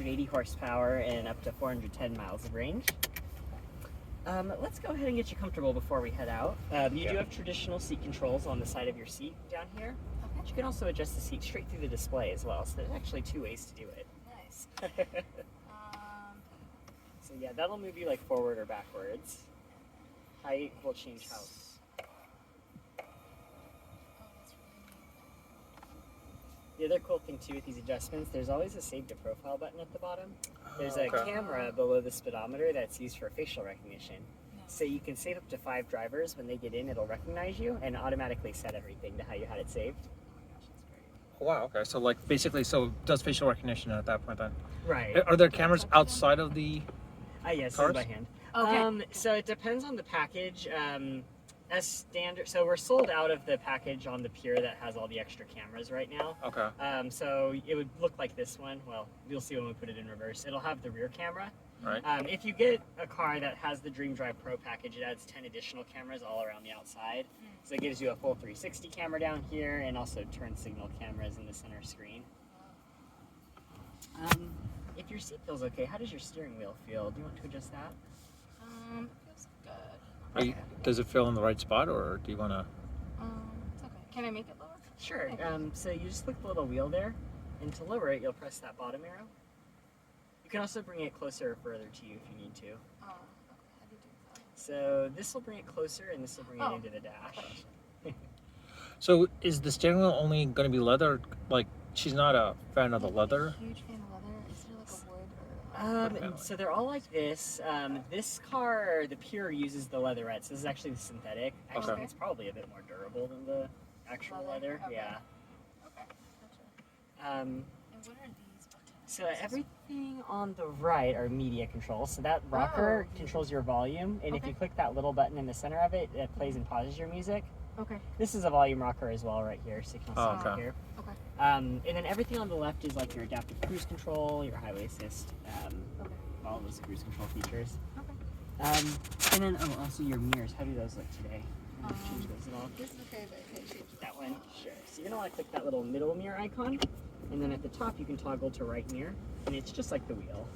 280 horsepower and up to 410 miles of range. Let's go ahead and get you comfortable before we head out. You do have traditional seat controls on the side of your seat down here. Okay. But you can also adjust the seat straight through the display as well, so there's actually 2 ways to do it. Nice. So yeah, that'll move you like forward or backwards. Height will change how. The other cool thing too with these adjustments, there's always a save to profile button at the bottom. There's a camera below the speedometer that's used for facial recognition. So you can save up to 5 drivers. When they get in, it'll recognize you and automatically set everything to how you had it saved. Oh my gosh, that's great. Wow, okay. So like basically, so it does facial recognition at that point then? Right. Are there cameras outside of the yes, cars? by hand. Okay. So it depends on the package. As standard, so we're sold out of the package on the Pure that has all the extra cameras right now. Okay. So it would look like this one. Well, you'll see when we put it in reverse. It'll have the rear camera. Right. If you get a car that has the Dream Drive Pro package, it adds 10 additional cameras all around the outside. So it gives you a full 360 camera down here and also turn signal cameras in the center screen. If your seat feels okay, how does your steering wheel feel? Do you want to adjust that? Feels good. Does it feel in the right spot, or do you want to? It's okay. Can I make it lower? Sure. So you just click the little wheel there, and to lower it, you'll press that bottom arrow. You can also bring it closer or further to you if you need to. Okay. How do you do that? So this will bring it closer, and this will bring it into the dash. So is the steering wheel only going to be leather? Like, she's not a fan of the leather. I'm a huge fan of leather. Is there like a wood or? So they're all like this. This car, the Pure, uses the leatherette. So this is actually the synthetic. Actually, Okay. it's probably a bit more durable than the actual leather. Okay. Yeah. Okay. Gotcha. And what are these buttons? So everything on the right are media controls. So that rocker controls your volume, and if you click that little button in the center of it, it plays and pauses your music. Okay. This is a volume rocker as well right here, so you can also see it here. Okay. And then everything on the left is like your adaptive cruise control, your highway assist, all those cruise control features. Okay. And then, also your mirrors. How do those look today? Change those at all? This is okay, but I can't change That one? Sure. So you're going to want to click that little middle mirror icon, and then at the top you can toggle to right mirror, and it's just like the wheel.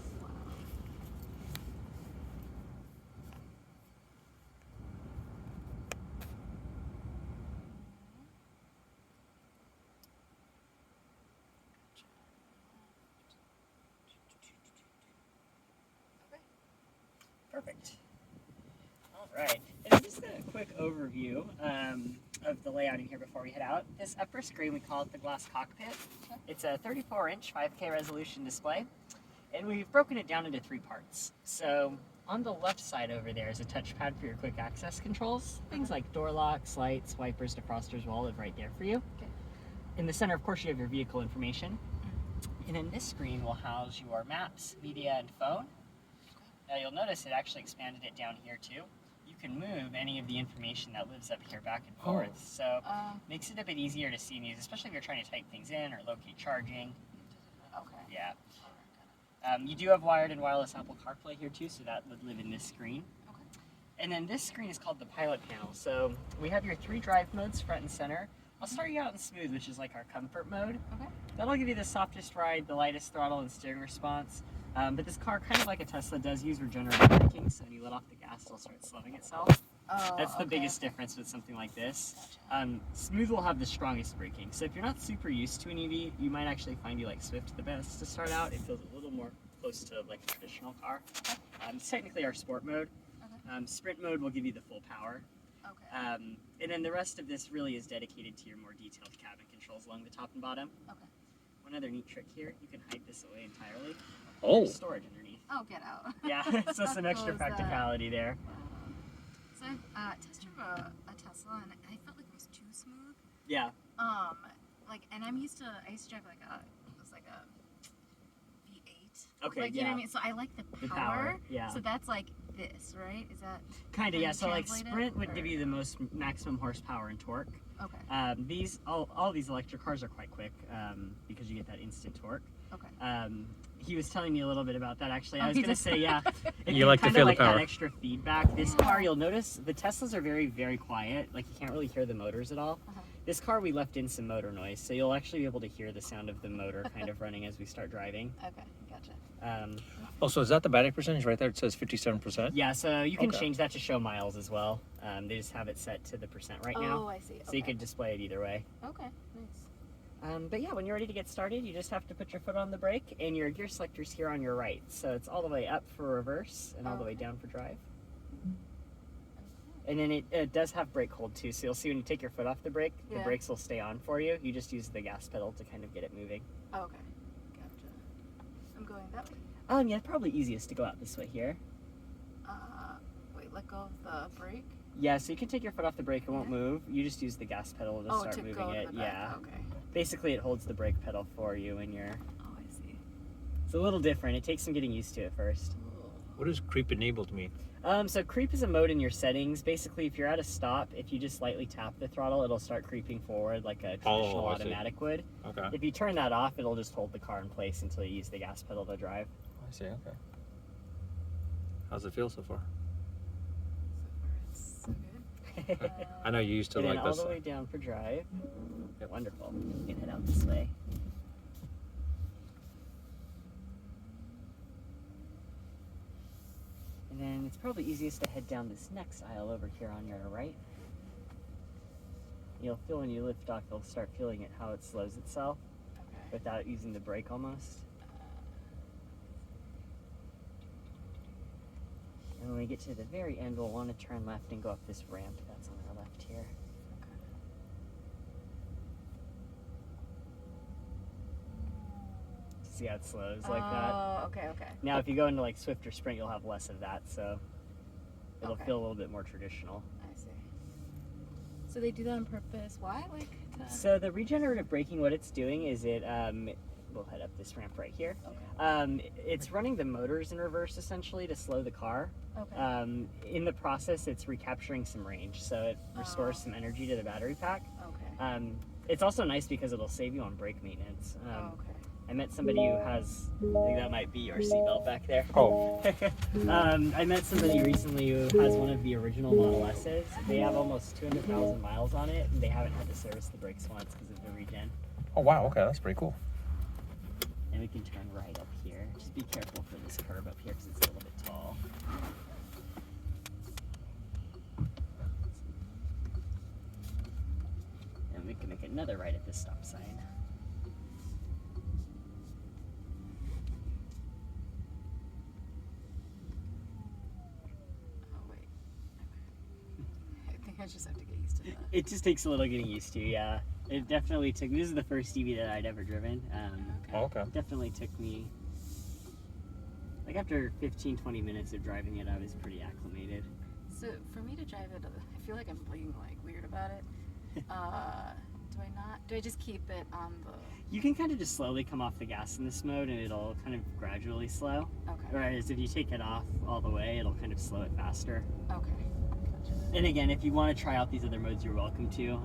Perfect. All right. And just a quick overview of the layout in here before we head out. This upper screen, we call it the glass cockpit. It's a 34-inch 5K resolution display, and we've broken it down into 3 parts. So on the left side over there is a touchpad for your quick access controls. Things like door locks, lights, wipers, defrosters will all live right there for you. Okay. In the center, of course, you have your vehicle information. And then this screen will house your maps, media, and phone. Now you'll notice it actually expanded it down here too. You can move any of the information that lives up here back and forth. So makes it a bit easier to see and use, especially if you're trying to type things in or locate charging. Okay. Yeah. You do have wired and wireless Apple CarPlay here too, so that would live in this screen. Okay. And then this screen is called the pilot panel. So we have your 3 drive modes, front and center. I'll start you out in smooth, which is like our comfort mode. Okay. That'll give you the softest ride, the lightest throttle and steering response. But this car, kind of like a Tesla, does use regenerative braking, so when you let off the gas, it'll start slowing itself. That's the biggest difference with something like this. Smooth will have the strongest braking, so if you're not super used to an EV, you might actually find you like Swift the best to start out. It feels a little more close to like a traditional car. It's technically our sport mode. Sprint mode will give you the full power. Okay. And then the rest of this really is dedicated to your more detailed cabin controls along the top and bottom. Okay. One other neat trick here, you can hide this away entirely. Oh. There's storage underneath. Oh, get out. Yeah, so some extra practicality there. So I've tested a Tesla, and I felt like it was too smooth. Yeah. And I used to drive like a V8. Okay, like, you know what I mean? So I like the power. Yeah. So that's like this, right? Is that kind of, yeah. So like translate it, Sprint would or- give you the most maximum horsepower and torque. Okay. All these electric cars are quite quick because you get that instant torque. Okay. He was telling me a little bit about that actually. Oh, I was he gonna did? say, yeah. If You like to kinda feel the like that power. extra feedback. This car, you'll notice the Teslas are very, very quiet. Like you can't really hear the motors at all. Uh-huh. This car, we left in some motor noise, so you'll actually be able to hear the sound of the motor kind of running as we start driving. Okay, gotcha. Oh, so is that the battery percentage right there? It says 57%. Yeah, so you can Okay. change that to show miles as well. They just have it set to the percent right Oh, now, I see. so you could display it either way. Okay, nice. But yeah, when you're ready to get started, you just have to put your foot on the brake, and your gear selector's here on your right. So it's all the way up for reverse and all the way Okay. down for drive. And then it does have brake hold too, so you'll see when you take your foot off the brake, the Yeah. brakes will stay on for you. You just use the gas pedal to kind of get it moving. Oh, okay, gotcha. I'm going that way. Yeah, probably easiest to go out this way here. Wait, let go of the brake? Yeah, so you can take your foot off the brake, it won't Yeah. move. You just use the gas pedal to Oh, start to moving go it. to the back. Yeah. Okay. Basically, it holds the brake pedal for you when you're. Oh, I see. It's a little different. It takes some getting used to at first. What does creep enabled mean? So creep is a mode in your settings. Basically, if you're at a stop, if you just slightly tap the throttle, it'll start creeping forward like a traditional I see. automatic would. Okay. If you turn that off, it'll just hold the car in place until you use the gas pedal to drive. I see. Okay. How's it feel so far? So good. I know you used to And then like all this. the way down for drive. Okay, wonderful. You can head out this way. And then it's probably easiest to head down this next aisle over here on your right. You'll feel when you lift off, you'll start feeling it how it slows itself Okay. without using the brake almost. And when we get to the very end, we'll want to turn left and go up this ramp that's on our left here. See how it slows like that? Oh, okay. Now, if you go into like Swift or Sprint, you'll have less of that, so it'll Okay. feel a little bit more traditional. I see. So they do that on purpose. Why? Like to... So the regenerative braking, what it's doing is we'll head up this ramp right here. Okay. It's running the motors in reverse essentially to slow the car. Okay. In the process, it's recapturing some range, so it restores some energy to the battery pack. Okay. It's also nice because it'll save you on brake maintenance. Okay. I met somebody who has, I think that might be your seatbelt back there. Oh. I met somebody recently who has one of the original Model S's. They have almost 200,000 miles on it, and they haven't had to service the brakes once because of the regen. Oh wow. Okay, that's pretty cool. And we can turn right up here. Just be careful for this curve up here because it's a little bit tall. And we can make another right at this stop sign. Oh wait. Okay. I think I just have to get used to that. It just takes a little getting used to, yeah. It definitely took, this is the first EV that I'd ever driven. Oh, okay. Definitely took me, like after 15, 20 minutes of driving it, I was pretty acclimated. So for me to drive it, I feel like I'm being like weird about it. Do I not? Do I just keep it on the? You can kind of just slowly come off the gas in this mode and it'll kind of gradually slow. Okay. Whereas if you take it off all the way, it'll kind of slow it faster. Okay. Gotcha. And again, if you want to try out these other modes, you're welcome to.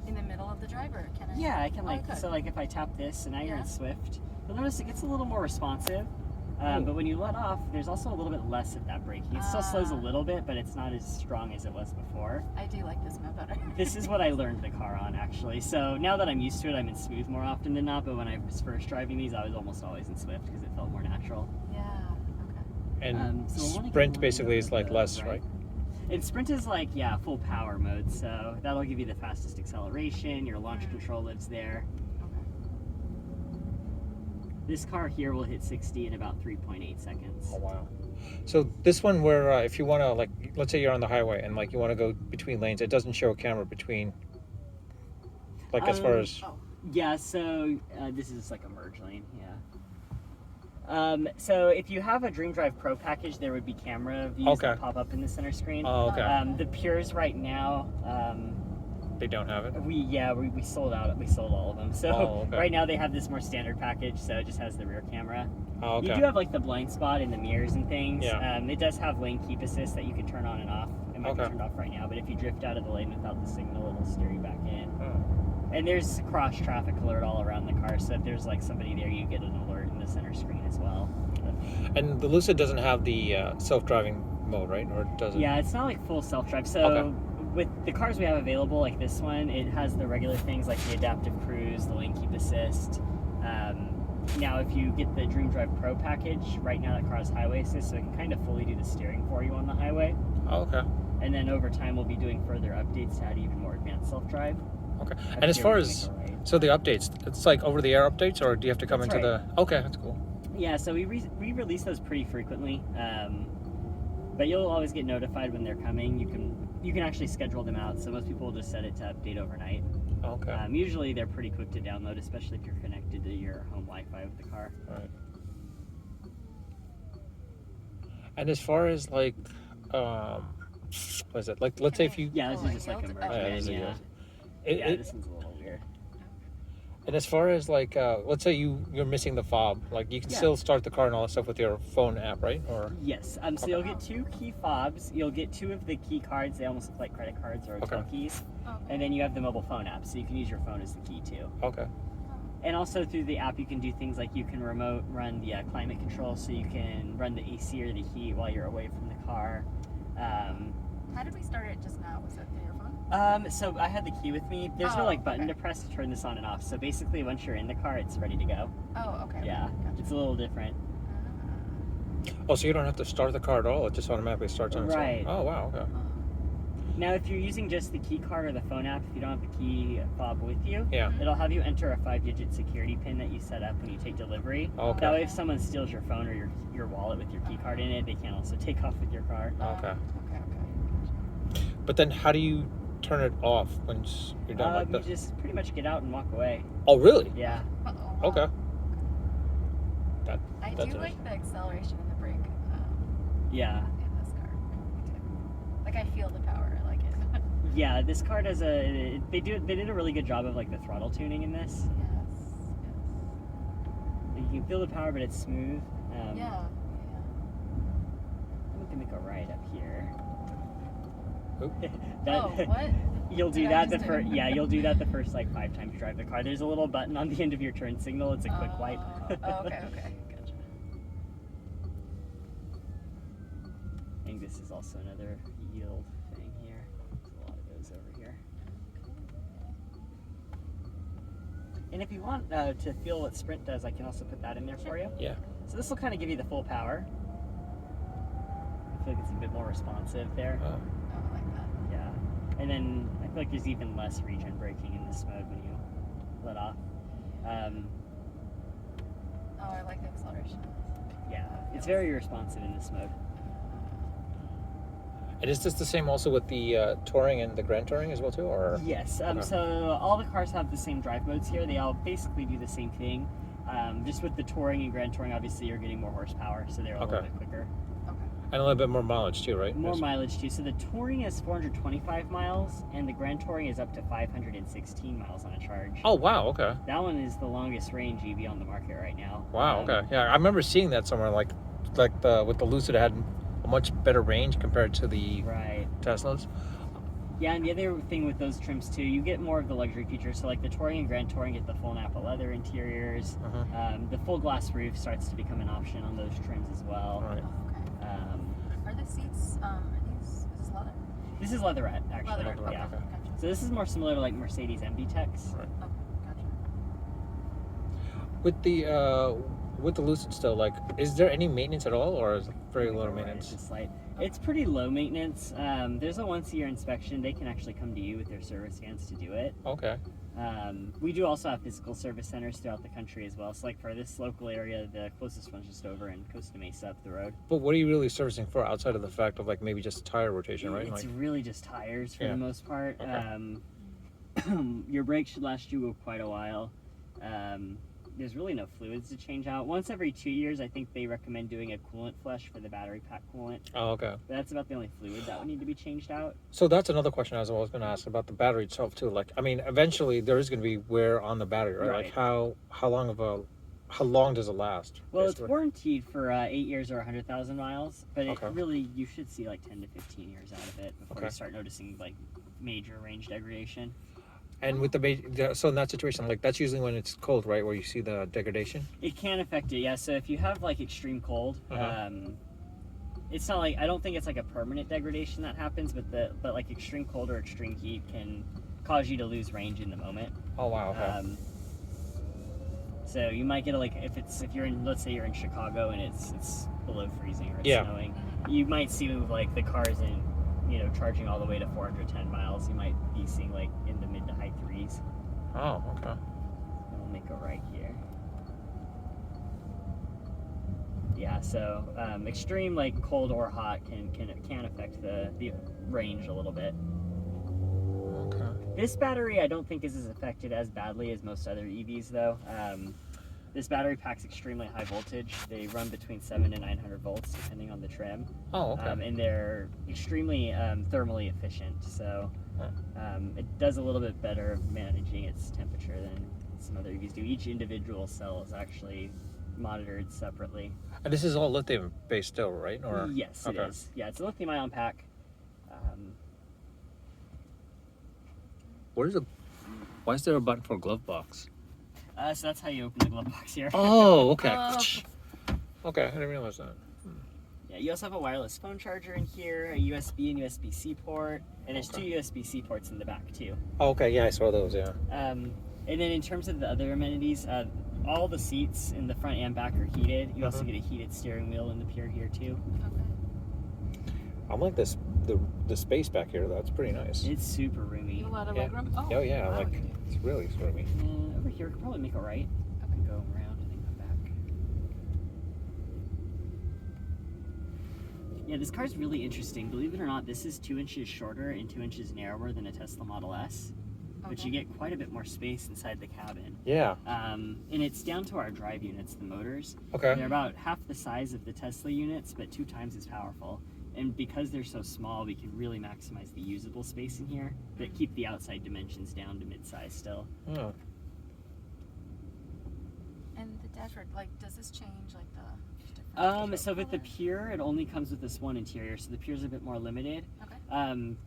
In the middle of the driver, can I? Yeah, I can like, Okay. so like if I tap this and now you're Yeah. in Swift, you'll notice it gets a little more responsive. But when you let off, there's also a little bit less of that braking. It still slows a little bit, but it's not as strong as it was before. I do like this mode better. This is what I learned the car on, actually. So now that I'm used to it, I'm in smooth more often than not. But when I was first driving these, I was almost always in Swift because it felt more natural. Yeah. Okay. And So we'll wanna get sprint one basically is of like the less, right? And sprint is like, yeah, full power mode. So that'll give you the fastest acceleration. Your launch control lives there. This car here will hit 60 in about 3.8 seconds. Oh wow. So this one where if you want to like, let's say you're on the highway and like you want to go between lanes, it doesn't show a camera between. Like as far as. Oh. Yeah, so this is like a merge lane, yeah. So if you have a Dream Drive Pro package, there would be camera views that pop up in the center screen. Oh, okay. The Pures right now, They don't have it. we sold out. We sold all of them. So Oh, okay. right now they have this more standard package, so it just has the rear camera. Oh, okay. You do have like the blind spot in the mirrors and things. Yeah. It does have lane keep assist that you can turn on and off. It might be Okay. turned off right now, but if you drift out of the lane without the signal, it'll steer you back in. Oh. And there's cross traffic alert all around the car, so if there's like somebody there, you get an alert in the center screen as well. And the Lucid doesn't have the self-driving mode, right? Or does it? Yeah, it's not like full self-drive. So Okay. with the cars we have available, like this one, it has the regular things like the adaptive cruise, the lane keep assist. Now, if you get the Dream Drive Pro package, right now that car has highway assist, so it can kind of fully do the steering for you on the highway. Oh, okay. And then over time, we'll be doing further updates to add even more advanced self-drive. Okay. Up And as here far we as can make a right. so the updates, it's like over-the-air updates, or do you have to come That's into right. the? Okay, that's cool. Yeah, so we release those pretty frequently, but you'll always get notified when they're coming. You can actually schedule them out. So most people will just set it to update overnight. Okay. Usually they're pretty quick to download, especially if you're connected to your home Wi-Fi with the car. All right. And as far as like, what is it? Like, let's say if you. Yeah, this Oh, is just like a yield? merge. Oh, Yeah, van, this is a yeah. yield. Yeah, this one's a little weird. And as far as like, let's say you're missing the fob, like you can Yeah. still start the car and all that stuff with your phone app, right? Or Yes. So you'll get 2 key fobs. You'll get 2 of the key cards. They almost look like credit cards or hotel Okay. keys. Okay. And then you have the mobile phone app, so you can use your phone as the key too. okay. And also through the app, you can do things like you can remote run the climate control, so you can run the AC or the heat while you're away from the car. How did we start it just now? Was that through your phone? So I had the key with me. There's no Oh, like button okay. to press to turn this on and off. So basically, once you're in the car, it's ready to go. Oh, okay. Yeah, Gotcha. it's a little different. Oh, so you don't have to start the car at all; it just automatically starts on its Right. own. Oh, wow. Okay. Now, if you're using just the key card or the phone app, if you don't have the key fob with you, Yeah. it'll have you enter a 5-digit security pin that you set up when you take delivery. Okay. That way, if someone steals your phone or your wallet with your key card in it, they can also take off with your car. Okay. Okay. But then, how do you turn it off when you're done like You this? just pretty much get out and walk away. Oh, really? Yeah. Gotcha. Oh, Okay. I That's do nice. like the acceleration and the brake Yeah. in this car. I do. Like I feel the power. I like it. Yeah, this car does they did a really good job of like the throttle tuning in this. Yes. You can feel the power, but it's smooth. Yeah. We can make a right up here. Oop. Oh, what? You'll do Did I that the just first. do? Yeah, you'll do that the first like 5 times you drive the car. There's a little button on the end of your turn signal. It's a quick wipe. Oh, okay. Gotcha. I think this is also another yield thing here. There's a lot of those over here. And if you want to feel what Sprint does, I can also put that in there for you. Yeah. So this will kind of give you the full power. I feel like it's a bit more responsive there. Oh, I like that. Yeah. And then I feel like there's even less regen braking in this mode when you let off. Oh, I like the acceleration. Yeah, it's very responsive in this mode. And is this the same also with the Touring and the Grand Touring as well too, or? Yes. Okay. So all the cars have the same drive modes here. They all basically do the same thing. Just with the Touring and Grand Touring, obviously you're getting more horsepower, so they're a little Okay. bit quicker. Okay. And a little bit more mileage too, right? More Yes. mileage too. So the Touring is 425 miles, and the Grand Touring is up to 516 miles on a charge. Oh, wow. Okay. That one is the longest range EV on the market right now. Wow. Okay. Yeah, I remember seeing that somewhere. Like the with the Lucid, it had a much better range compared to the Right. Teslas. Yeah, and the other thing with those trims too, you get more of the luxury features. So like the Touring and Grand Touring get the full Napa leather interiors. Mhm. The full glass roof starts to become an option on those trims as well. All right. Oh, okay. Are the seats? Is this leather? This is leatherette, actually. Leather. Okay. Yeah. Gotcha. So this is more similar to like Mercedes MB-Techs. Okay. Gotcha. With the Lucid still, like, is there any maintenance at all, or is it very little Right, maintenance? just like it's pretty low maintenance. There's a once-a-year inspection. They can actually come to you with their service vans to do it. Okay. We do also have physical service centers throughout the country as well. So like for this local area, the closest one's just over in Costa Mesa up the road. But what are you really servicing for outside of the fact of like maybe just tire rotation, right? It's Like, really just tires for Yeah. the most part. Okay. Your brakes should last you quite a while. There's really no fluids to change out. Once every 2 years, I think they recommend doing a coolant flush for the battery pack coolant. oh, okay. But that's about the only fluid that would need to be changed out. So that's another question I was always going to ask about the battery itself too. Like, I mean, eventually there is going to be wear on the battery, right? Right. Like, how long does it last? Well, it's basically? warranted for 8 years or 100,000 miles, but Okay. it really, you should see like 10 to 15 years out of it before Okay. you start noticing like major range degradation. And with so in that situation, like that's usually when it's cold, right, where you see the degradation. It can affect it, yeah. So if you have like extreme cold, Uh-huh. it's not like, I don't think it's like a permanent degradation that happens, but like extreme cold or extreme heat can cause you to lose range in the moment. Oh wow. Okay. So you might get if you're in, let's say you're in Chicago and it's below freezing or it's Yeah. snowing, you might see like the cars in, charging all the way to 410 miles. You might be seeing like in the mid to high threes. Oh, okay. And we'll make a right here. Yeah, so extreme like cold or hot can affect the range a little bit. Okay. This battery I don't think is as affected as badly as most other EVs though. This battery packs extremely high voltage. They run between 700 and 900 volts depending on the trim. Oh, okay. And they're extremely thermally efficient, so it does a little bit better managing its temperature than some other EVs do. Each individual cell is actually monitored separately. And this is all lithium based still, right? Or Yes, okay. it is. Yeah, it's a lithium-ion pack. Why is there a button for glove box? So that's how you open the glove box here. Oh, okay. Oh. Okay, I didn't realize that. Yeah, you also have a wireless phone charger in here, a USB and USB-C port, and there's Okay. two USB-C ports in the back too. Oh, okay, yeah, I saw those. Yeah. And then in terms of the other amenities, all the seats in the front and back are heated. You also get a heated steering wheel in the Pure here too. Okay. I like this the space back here. That's pretty nice. It's super roomy. You have a lot of Yeah. legroom? Oh yeah, wow, like you do. it's really roomy. And over here, we could probably make a right and go around and then come back. Yeah, this car's really interesting. Believe it or not, this is 2 inches shorter and 2 inches narrower than a Tesla Model S. But Okay. you get quite a bit more space inside the cabin. Yeah. And it's down to our drive units, the motors. Okay. They're about half the size of the Tesla units, but 2 times as powerful. And because they're so small, we can really maximize the usable space in here, but keep the outside dimensions down to mid-size still. Oh. And the dashboard, like, does this change, like, the different So with the colors? Pure, it only comes with this one interior, so the Pure's a bit more limited. Okay.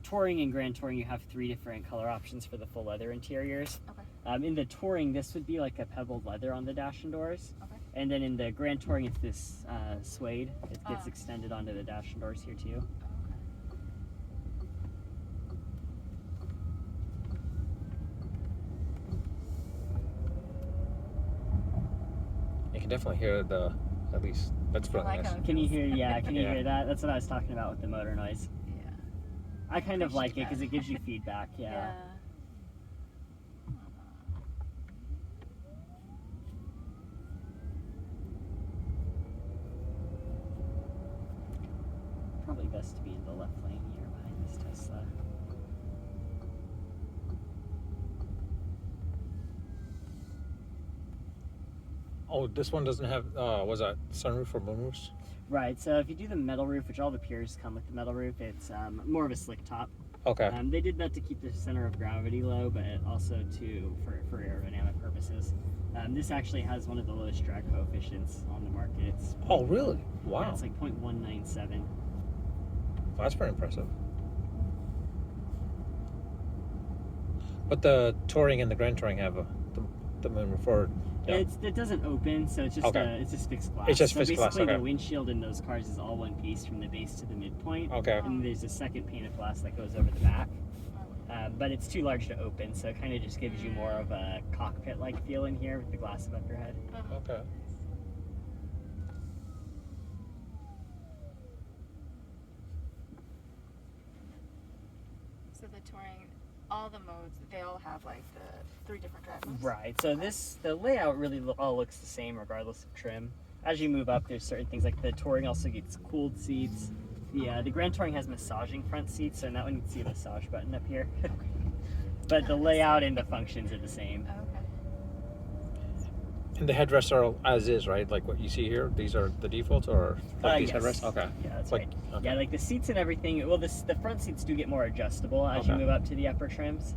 Touring and Grand Touring, you have 3 different color options for the full leather interiors. Okay. In the Touring, this would be like a pebbled leather on the dash and doors. Okay. And then in the Grand Touring, it's this suede. It gets Ah. extended onto the dash and doors here too. Okay. You can definitely hear at least that's really like nice. how it Can you feels. hear? Yeah, can you Yeah. hear that? That's what I was talking about with the motor noise. Yeah. I kind of like it Appreciate because that. it gives you feedback. Yeah. Probably best to be in the left lane here behind this Tesla. Oh, this one doesn't have was that sunroof or moonroofs? Right. So if you do the metal roof, which all the Pures come with the metal roof, it's more of a slick top. Okay. They did that to keep the center of gravity low, but also for aerodynamic purposes. This actually has one of the lowest drag coefficients on the market. It's Oh, really? Wow. Yeah, it's like 0.197. That's pretty impressive. But the Touring and the Grand Touring have the moonroof or yeah. It doesn't open, so it's just Okay. it's just fixed glass. It's just so fixed glass, basically okay. the windshield in those cars is all one piece from the base to the midpoint. Okay. And there's a second pane of glass that goes over the back. But it's too large to open, so it kind of just gives you more of a cockpit-like feel in here with the glass above your head. Okay. So the touring, all the modes, they all have like the 3 different drive modes. Right. So the layout really all looks the same regardless of trim. As you move up, there's certain things like the Touring also gets cooled seats. The Grand Touring has massaging front seats, so in that one you can see a massage button up here. But the layout and the functions are the same. Okay. And the headrests are as is, right? Like what you see here. These are the defaults, or like these Yes. headrests. Okay. Yeah, that's Like, right. okay. Yeah, like the seats and everything. Well, the front seats do get more adjustable as you Okay. move up to the upper trims.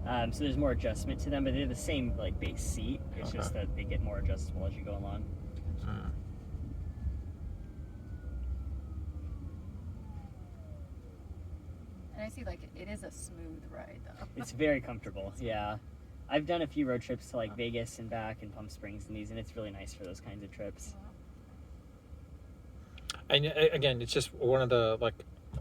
So there's more adjustment to them, but they're the same like base seat. It's Okay. just that they get more adjustable as you go along. Mm. And I see like it is a smooth ride though. It's very comfortable. Yeah, I've done a few road trips to like Vegas and back and Palm Springs and these, and it's really nice for those kinds of trips. And again, it's just one of the like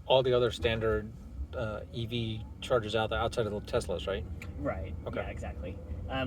all the other standard EV chargers out there outside of the Teslas, right? Right. Okay. Yeah, exactly.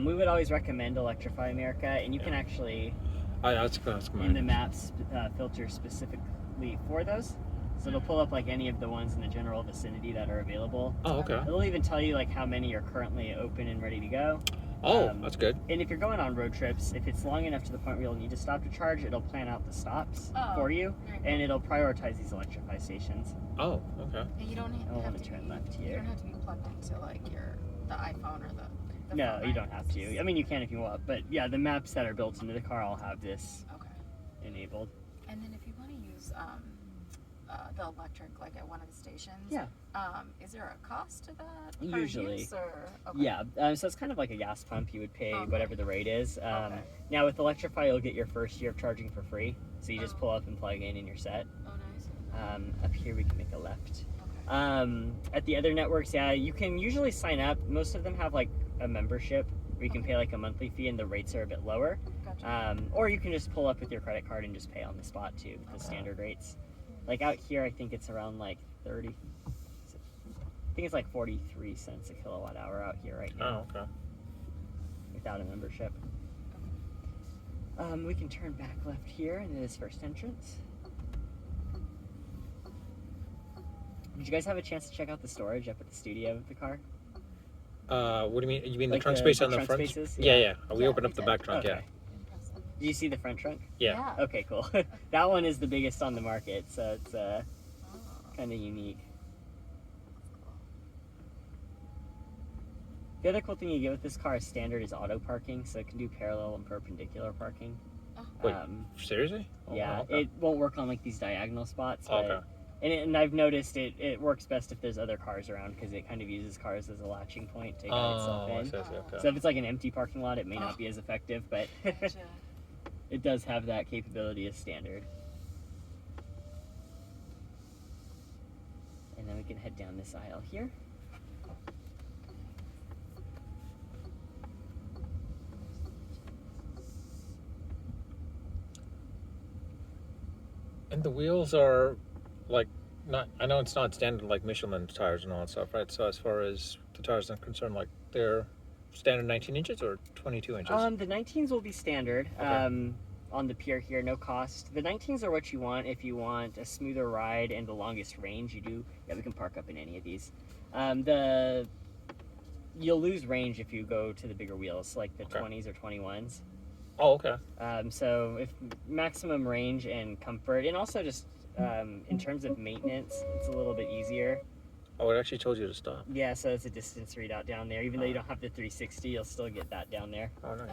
We would always recommend Electrify America, and you can actually That's in the maps filter specifically for those. So it'll pull up like any of the ones in the general vicinity that are available. Oh, okay. It'll even tell you like how many are currently open and ready to go. Oh, that's good. And if you're going on road trips, if it's long enough to the point where you'll need to stop to charge, it'll plan out the stops for you, and it'll prioritize these Electrify stations. Oh, okay. And you don't I'll have to turn be, left You here. don't have to be plugged into like the iPhone or the No, phone, you right? don't have to. I mean, you can if you want, but yeah, the maps that are built into the car all have this Okay. enabled. And then if you want to use the electric, like at one of the stations, Yeah. Is there a cost to that? Usually. Use, or, okay. Yeah, so it's kind of like a gas pump. You would pay Okay. whatever the rate is. Okay. Now with Electrify, you'll get your first year of charging for free. So you just pull up and plug in and you're set. Oh, nice. Up here we can make a left. Okay. At the other networks, yeah, you can usually sign up. Most of them have like a membership where you can pay like a monthly fee and the rates are a bit lower. Gotcha. Or you can just pull up with your credit card and just pay on the spot too, with the standard rates. Like out here, I think it's around like 30. I think it's like 43 cents a kilowatt hour out here right now. Oh, okay. Without a membership. We can turn back left here into this first entrance. Did you guys have a chance to check out the storage up at the studio of the car? What do you mean? You mean the Like trunk the- space the on the trunk front? spaces? Yeah, Yeah. yeah. We Yeah, opened we up the did. back trunk. Okay. Impressive. Did you see the front trunk? Yeah. Okay, cool. That one is the biggest on the market, so it's Oh. kind of unique. The other cool thing you get with this car is standard is auto parking, so it can do parallel and perpendicular parking. Wait, seriously? Oh, Yeah, wow, okay. it won't work on like these diagonal spots. But, Okay. and I've noticed it works best if there's other cars around because it kind of uses cars as a latching point to guide itself Oh, I in. see, okay. So if it's like an empty parking lot, it may not be as effective, but Gotcha. it does have that capability as standard. And then we can head down this aisle here. And the wheels are like not. I know it's not standard like Michelin tires and all that stuff, right? So as far as the tires are concerned, like they're standard 19 inches or 22 inches. The 19s will be standard. Okay. On the Pure here, no cost. The 19s are what you want if you want a smoother ride and the longest range. You do. Yeah, we can park up in any of these. You'll lose range if you go to the bigger wheels, like the Okay. 20s or 21s. Oh, okay. So if maximum range and comfort, and also just in terms of maintenance, it's a little bit easier. Oh, it actually told you to stop. Yeah, so it's a distance readout down there. Even though you don't have the 360, you'll still get that down there. Oh, nice.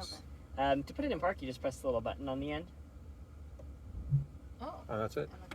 Okay. To put it in park, you just press the little button on the end. Oh. Oh, that's it. And